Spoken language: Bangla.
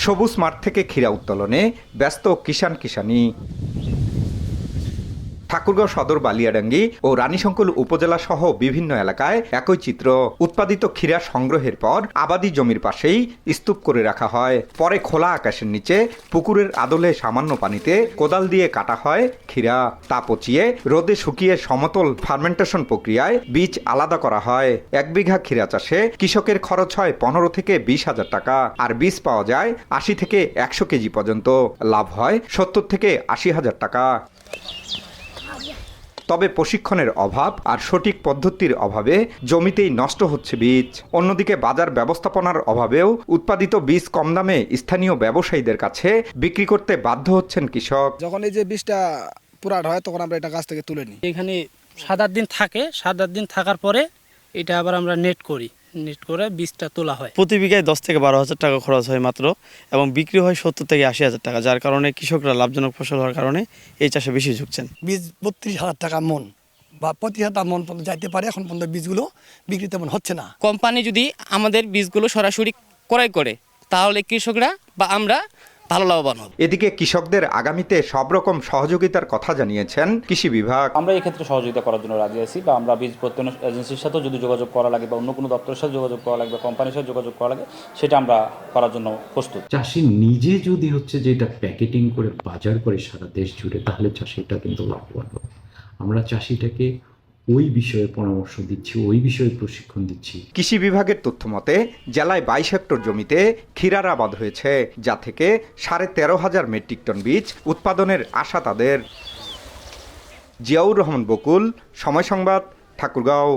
সবুজ মাঠ থেকে ক্ষীরা উত্তোলনে ব্যস্ত কিষানি। ঠাকুরগাঁও সদর, বালিয়াডাঙ্গি ও রানীশঙ্কল উপজেলা সহ বিভিন্ন এলাকায় একই চিত্র। উৎপাদিত ক্ষীরা সংগ্রহের পর আবাদি জমির পাশেই স্তূপ করে রাখা হয়। পরে খোলা আকাশের নিচে পুকুরের আদলে সামান্য পানিতে কোদাল দিয়ে কাটা হয় ক্ষীরা। তা পচিয়ে রোদে শুকিয়ে সমতল ফার্মেন্টেশন প্রক্রিয়ায় বীজ আলাদা করা হয়। 1 বিঘা ক্ষীরা চাষে কৃষকের খরচ হয় 15 থেকে 20,000 টাকা, আর বীজ পাওয়া যায় 80 থেকে 100 কেজি পর্যন্ত। লাভ হয় 70 থেকে 80,000 টাকা। তবে প্রশিক্ষণের অভাব আর সঠিক পদ্ধতির অভাবে জমিতেই নষ্ট হচ্ছে বীজ। অন্যদিকে বাজার ব্যবস্থাপনার অভাবেও উৎপাদিত বীজ কম দামে স্থানীয় ব্যবসায়ীদের কাছে বিক্রি করতে বাধ্য হচ্ছেন কৃষক। যখন এই যে বীজটা পুরাট হয় তখন আমরা এটা গাছ থেকে তুলে নিই। এখানে 7-8 দিন থাকে, 7-8 দিন থাকার পরে এটা আবার আমরা নেট করে বীজটা তোলা হয়। প্রতি বিঘায় 10 থেকে 12,000 টাকা খরচ হয় মাত্র, এবং বিক্রি হয় 70 থেকে 80,000 টাকা, যার কারণে কৃষকরা লাভজনক ফসল হওয়ার কারণে এই চাষে বেশি ঝুঁকছেন। বীজ 32,000 টাকা মন বা 25,000 মন পর্যন্ত যাইতে পারে। এখন পর্যন্ত বীজগুলো বিক্রি তেমন হচ্ছে না। কোম্পানি যদি আমাদের বীজগুলো সরাসরি ক্রয় করে তাহলে কৃষকরা বা আমরা ভালো লাভবান হব। এদিকে কৃষকদের আগামীতে সব রকম সহযোগিতার কথা জানিয়েছেন কৃষি বিভাগ। আমরা এই ক্ষেত্রে সহযোগিতা করার জন্য রাজি আছি, বা আমরা বীজ প্রত্যয়ন এজেন্সির সাথেও যদি যোগাযোগ করা লাগে বা অন্য কোনো দপ্তরের সাথে যোগাযোগ করা লাগে বা কোম্পানির সাথে যোগাযোগ করা লাগে, সেটা আমরা করার জন্য প্রস্তুত। চাষি নিজে যদি যেটা প্যাকেটিং করে বাজার করে সারা দেশ জুড়ে, তাহলে চাষিটা কিন্তু লাভবান হবে। আমরা চাষিটাকে ওই বিষয়ে পরামর্শ দিচ্ছি, ওই বিষয়ে প্রশিক্ষণ দিচ্ছি। কৃষি বিভাগের তথ্য মতে জেলায় 22 হেক্টর জমিতে ক্ষীরার আবাদ হয়েছে, যা থেকে 13,500 মেট্রিক টন বীজ উৎপাদনের আশা তাদের। জিয়াউর রহমান বকুল, সময় সংবাদ, ঠাকুরগাঁও।